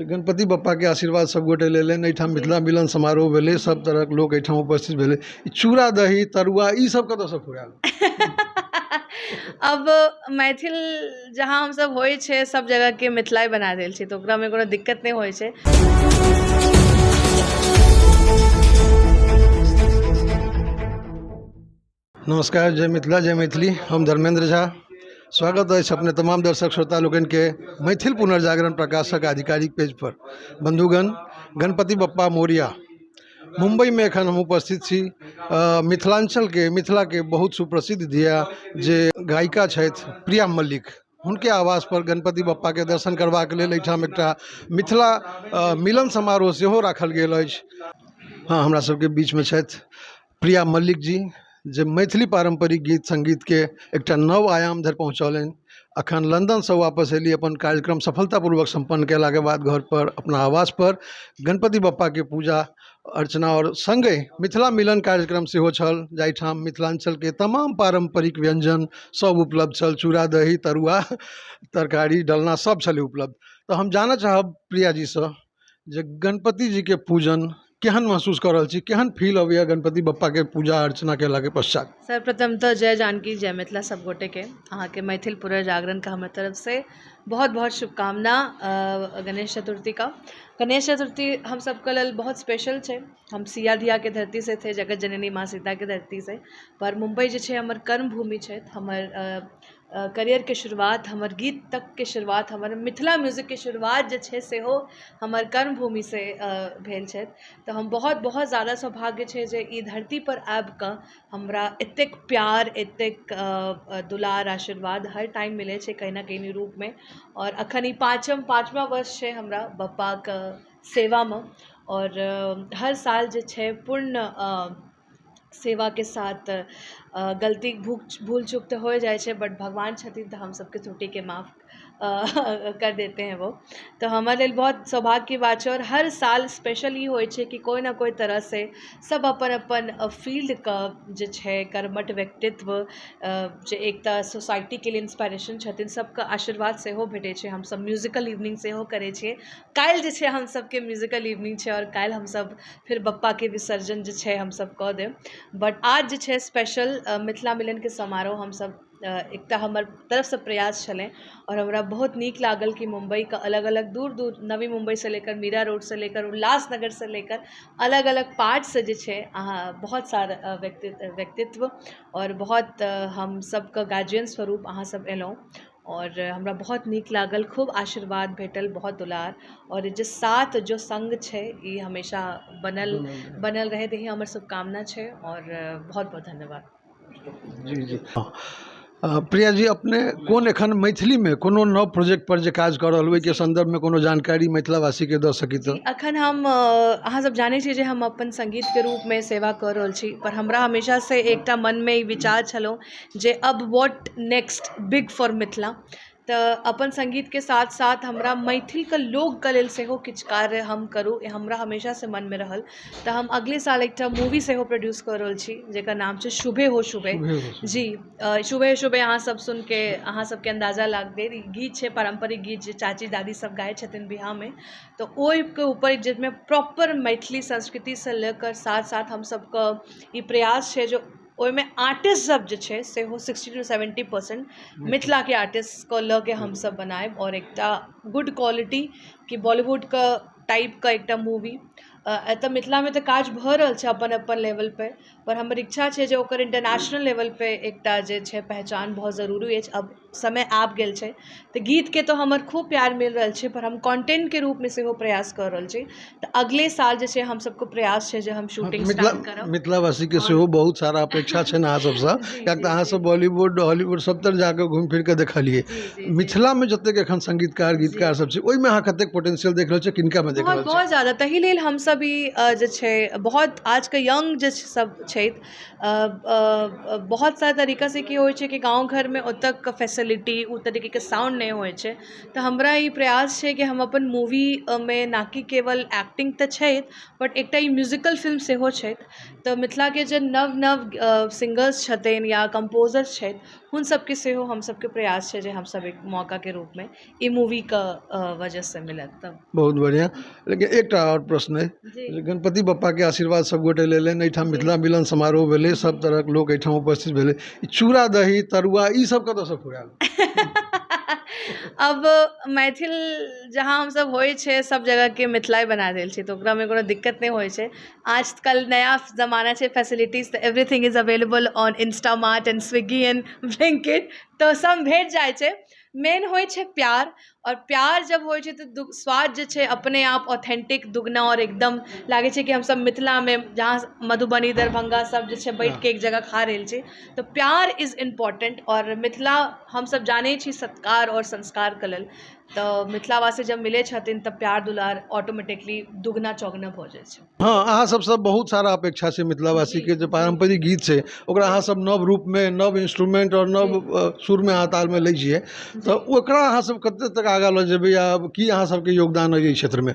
गणपति बप्पा के आशीर्वाद सब गोटे लेलनि। एहिठाम मिथिला मिलन समारोह भेलै, सब तरहक लोक एहिठाम उपस्थित भेलै। चूड़ा दही तरुआ ई सब कतऽसँ फुरायल? अब मैथिल जहाँ हम सब होइ छै सब जगह के मिथिला बना देल छै, तो ओकरा में कोनो दिक्कत नहीं होइ छै। नमस्कार, जय मिथिला जय मैथिली। हम धर्मेंद्र झा, स्वागत है अपने तमाम दर्शक श्रोता लोगन के मैथिल पुनर्जागरण प्रकाशक आधिकारिक पेज पर। बंधुगण, गणपति बप्पा मोरिया मुंबई में एखन हम उपस्थित छी। मिथिलांचल के मिथिला के बहुत सुप्रसिद्ध धिया जे गायिका छथि प्रिया मल्लिक, हुनके आवास पर गणपति बप्पा के दर्शन करबाक लेल एहिठाम एकटा मिथिला मिलन समारोह सेहो राखल गेल अछि। हाँ, हमरा सबके बीच में छथि प्रिया मल्लिक जी, जे मैथिली पारंपरिक गीत संगीत के एकटा नव आयाम धरि पहुँचौलनि। अखन लंदन से वापस एली, अपन कार्यक्रम सफलतापूर्वक संपन्न केला के बाद घर पर अपना आवास पर गणपति बप्पा के पूजा अर्चना और संगे मिथिला मिलन कार्यक्रम सेहो छल, जाहिठाम मिथिलांचल के तमाम पारंपरिक व्यंजन सब उपलब्ध छल। चूड़ा दही तरुआ तरकारी डलना सब छलै उपलब्ध। तो हम जानना चाहब प्रिया जी से जे गणपति जी के पूजन केहन महसूस कर रहल छी, केहन फील अबैया गणपति बप्पा के पूजा अर्चना केला के पश्चात? सर्वप्रथम तो जय जानकी जय मिथिला सब गोटे के। अहाँ के मैथिल पुनर्जागरण का हमारे तरफ से बहुत बहुत शुभकामना गणेश चतुर्थी का। गणेश चतुर्थी हम सबके लेल बहुत स्पेशल छै। हम सिया धिया के धरती से थे, जगत जननी माँ सीता के धरती से, पर मुंबई जे छै हमर कर्म भूमि छै। हमर करियर के शुरुआत, हमर गीत तक के शुरुआत, हमर मिथिला म्यूजिक के शुरुआत जे छै सेहो हमर कर्म भूमि से भेल छै। तो हम बहुत बहुत ज़्यादा सौभाग्य छै जे ई धरती पर आबि कऽ हमरा एतेक प्यार, एतेक दुलार आशीर्वाद हर टाइम मिले छै कहीं ना कहीं रूप में। और अखन ई पाँचवा वर्ष छै हमरा बप्पा के सेवा में, और हर साल जे छै पूर्ण सेवा के साथ गलती भूल चूक तो हो जाए छे, बट भगवान छथिन तो हम सबके त्रुटि के माफ़ कर देते हैं वो। तो हमारे लिए बहुत सौभाग्य की बात है। और हर साल स्पेशल ही होय छे कि कोई ना कोई तरह से सब अपन अपन फील्ड का जे छे कर्मठ व्यक्तित्व जे एकता सोसाइटी के लिए इंस्पायरेशन छथिन, सबका आशीर्वाद से हो भेटे छे। हम सब म्यूजिकल इवनिंग से हो करे छे। काल जे छे हम सब के म्यूजिकल इवनिंग छे, और काल हम सब फिर बप्पा के विसर्जन जे छे हम सब कह देव। बट आज जे छे स्पेशल मिथिला मिलन के समारोह हम सब एकटा हमर तरफ से प्रयास चले, और हमरा बहुत नीक लागल कि मुंबई का अलग अलग दूर दूर, नवी मुंबई से लेकर मीरा रोड से लेकर उल्लासनगर से लेकर अलग अलग पार्ट से जे छे बहुत सारा व्यक्तित्व और बहुत हम सबका गार्जियन स्वरूप अहाँ सब एलहुँ, और हमरा बहुत नीक लागल, खूब आशीर्वाद भेटल, बहुत दुलार। और जे साथ जो संग छे ये हमेशा बनल रहे, यही हमर शुभकामना छे। और बहुत बहुत धन्यवाद। जी जी। प्रिया जी, अपने कोन एखन मैथिली में कोनो नव प्रोजेक्ट पर जे काज कर रहल के संदर्भ में कोनो जानकारी मिथिलावासी के द सकी तो? अखन हम अहाँ सब जाने छी जे हम अपन संगीत के रूप में सेवा कर रहल छी, पर हमरा हमेशा से एकटा मन में विचार छलो जे अब what next big for Mithila. तो अपन संगीत के साथ साथ हमरा मैथिल के लोक के लेल सेहो किछ कार्य हम करूँ, हमरा हमेशा से मन में रहल। तो हम अगले साल एकटा मूवी सेहो प्रोड्यूस कर रहल छी जेकर नाम छे शुभे हो शुभे। जी, शुभे हो शुभे अहाँ सब सुन के अहाँ सबके अंदाजा लाग दे। गीत छे पारंपरिक गीत जे चाची दादी सब गाय छथिन बियाह में, तो ओहि के ऊपर जिसमें प्रॉपर मैथिली संस्कृति से लेकर साथ साथ हम सबका ई प्रयास छे जो ओहिमे आर्टिस्ट सब जे छे से हो 60 to 70% मिथिला के आर्टिस्ट को ल के हम सब बनाएब, और एकटा गुड क्वालिटी कि बॉलीवुड का टाइप का एकटा मूवी। एतऽ मिथिला में तो काज भ रहल छे अपन अपन लेवल पे, पर हमर इच्छा छे जे ओकर इंटरनेशनल लेवल पे एकटा जे छे पहचान बहुत जरूरी है। अब समय आब गेल छे, तो गीत के तो हमर खूब प्यार मिल रहल छे, पर हम कंटेंट के रूप में सेहो प्रयास कर रहल छी। तो अगले साल जे छे हम सबको प्रयास छे जे हम शूटिंग स्टार्ट करब। मिथिलावासी के सेहो बहुत सारा अपेक्षा छे अहाँ सबसे, कियाक त अहाँ सब बॉलीवुड हॉलीवुड सब तर जाके घूम फिर के देखलिए। मिथिला में जतेक एखन संगीतकार गीतकार सब छे, ओइ में अहाँ कतेक पोटेंशियल देख रहल छे, किनका में देख बहुत रहल छी। बहुत ज़्यादा ताहि लेल हम सब ई जे छै बहुत आज के यंग जे सब छै बहुत सारा तरीका से की होइ छै कि गांव घर में ओतक फैसिलिटी उ तरीके के साउंड नहीं होइ छै तो हमरा ई प्रयास छै कि हम अपन मूवी में ना कि केवल एक्टिंग तऽ छै बट एकटा ई म्यूजिकल फिल्म सेहो छै तऽ मिथिला के जे नव नव सिंगर्स छथिन या कंपोजर्स छथि हुन सबके सेहो हम सबके प्रयास छै जे हम सब एक मौका के रूप में ई मूवी का वजह से मिलत तब बहुत बढ़िया। लेकिन एकटा और प्रश्न है जी जे गणपति बप्पा के आशीर्वाद सब गोटे लेलनि, एहिठाम जी मिथिला मिलन समारोह भेलै, सब तरहक लोक एहिठाम उपस्थित भेलै। ई चूड़ा दही तरुआ ई सब कतऽसँ फुरायल? अब मैथिल जहाँ हम सब होइ छै सब जगह के मिथिलाए बना देल छै तो ओकरा में कोनो दिक्कत नहीं होइ छै। आजकल नया जमाना छै, फैसिलिटीज तो everything is available on Instamart and Swiggy and Blinkit तो सब भेट जाइ छै। मेन होइ छै प्यार, और प्यार जब होइ छै तो स्वाद जे छै अपने आप ऑथेंटिक दुगना और एकदम लागे छै कि हम सब मिथिला में जहाँ मधुबनी दरभंगा सब जे छै बैठ के एक जगह खा रहल छी तो प्यार इज इम्पोर्टेंट। और मिथिला हम सब जाने छी सत्कार और संस्कार के लेल तो मिथिलावासी जब मिले छथिन तब प्यार दुलार ऑटोमेटिकली दुगना चौगुना भऽ जाइ छै। हाँ, अहाँ सबसँ बहुत सारा अपेक्षा छै मिथिलावासी के। जे पारंपरिक गीत छै ओकरा अहाँ सब नव रूप में, नव इंस्ट्रूमेंट और नव सुर में अहाँ ताल में लै छियै, तऽ ओकरा अहाँ सब कते तक आगाँ लऽ जेबै, या की अहाँ सबके योगदान अइ एहि क्षेत्र में?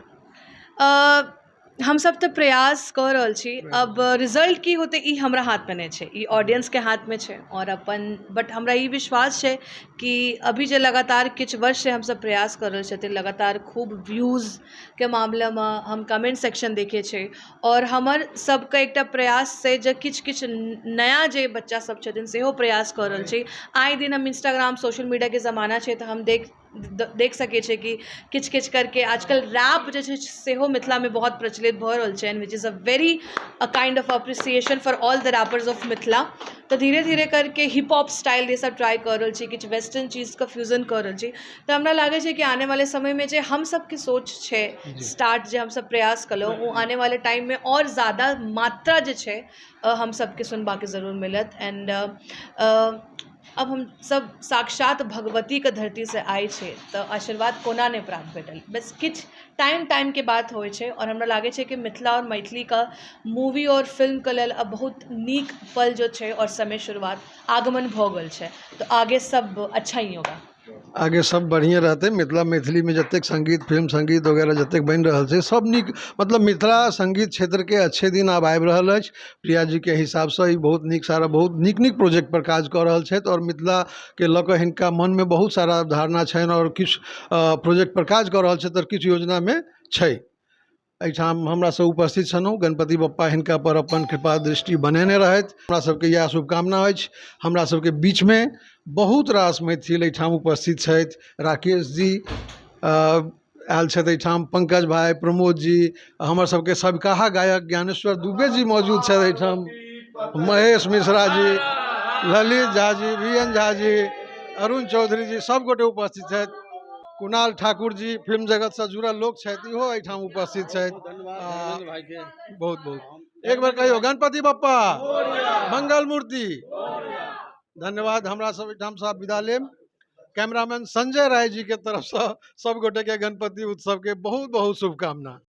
अ, हम सब तो प्रयास कऽ रहल छी। अब रिजल्ट की होते ई हमरा हाथ में नहीं छै, ई ऑडियंस के हाथ में छै। और अपन बट हमरा ई विश्वास छै कि अभी जे लगातार किछु वर्ष से हम सब प्रयास कर रहल छथिन, लगातार खूब व्यूज के मामला में हम कमेंट सेक्शन देखे छै और हमर सबके एकटा प्रयास से जे किछु किछु नया जे बच्चा सब छथिन सेहो प्रयास कर रहल छी। आए दिन हम इंस्टाग्राम सोशल मीडिया के ज़माना छै तो हम देख सकै छै कि किछु किछु करके आजकल रैप जे छै सेहो मिथिला में बहुत प्रचलित भऽ रहल छै, which is a very kind of appreciation for all the rappers of Mithila. तो धीरे धीरे करके हिप हॉप स्टाइल ये सब ट्राई कर रहल छी, किछु वेस्टर्न चीज का फ्यूजन कर रहल छी। तो हमरा लागे छै कि आने वाले समय में जे हम सब के सोच छै स्टार्ट जे हम सब प्रयास कलहुँ वो आने वाले टाइम में और ज़्यादा मात्रा जे छै हम सब के सुनबा के जरूर मिलत। एंड अब हम सब साक्षात भगवती के धरती से आए छे तो आशीर्वाद कोना नहीं प्राप्त भेटल, बस किछ टाइम के बात होइ छै। और हमरा लागे छै कि मिथिला और मैथिली का मूवी और फिल्म के लेल अब बहुत नीक पल जो छै और समय शुरुआत आगमन भऽ गेल छै, तो आगे सब अच्छा ही होगा। आगे सब बढ़िया रहते। मिथिला मैथिली में जतेक संगीत, फिल्म संगीत वगैरह जतेक बनि रहल छै सब नीक, मतलब मिथिला संगीत क्षेत्र के अच्छे दिन आब आबि रहल अछि। प्रिया जी के हिसाब से ई बहुत नीक सारा बहुत नीक नीक प्रोजेक्ट पर काज कऽ रहल छथि, और मिथिला के लऽ कऽ हिनका मन में बहुत सारा धारणा छनि और किछु प्रोजेक्ट पर काज कऽ रहल छथि और किछु योजना में छै। एहिठाम हमरा सब उपस्थित छलहुँ, गणपति बप्पा हिनका पर अपन कृपा दृष्टि बनेने रहथि। हमरा सबके इएह शुभकामना अछि। हमरा सबके बीच में बहुत रास मैथिल एहिठाम उपस्थित छथि। राकेश जी आयल छथि एहिठाम, पंकज भाई, प्रमोद जी, हमर सबके सबकहा गायक ज्ञानेश्वर दुबे जी मौजूद छथि एहिठाम, महेश मिश्रा जी, ललित झा जी, वीएन झा जी, अरुण चौधरी जी, सब गोटे उपस्थित छथि। कुणाल ठाकुर जी फिल्म जगत से जुड़ल लोक छथि, इहो एहिठाम उपस्थित छथि। बहुत बहुत एक बार कहियो गणपति बप्पा मंगल मूर्ति। धन्यवाद। हमरा सब एहिठाम से आब विदा लेब। कैमरामैन संजय राय जी के तरफ से सब गोटे के गणपति उत्सव के बहुत बहुत शुभकामना।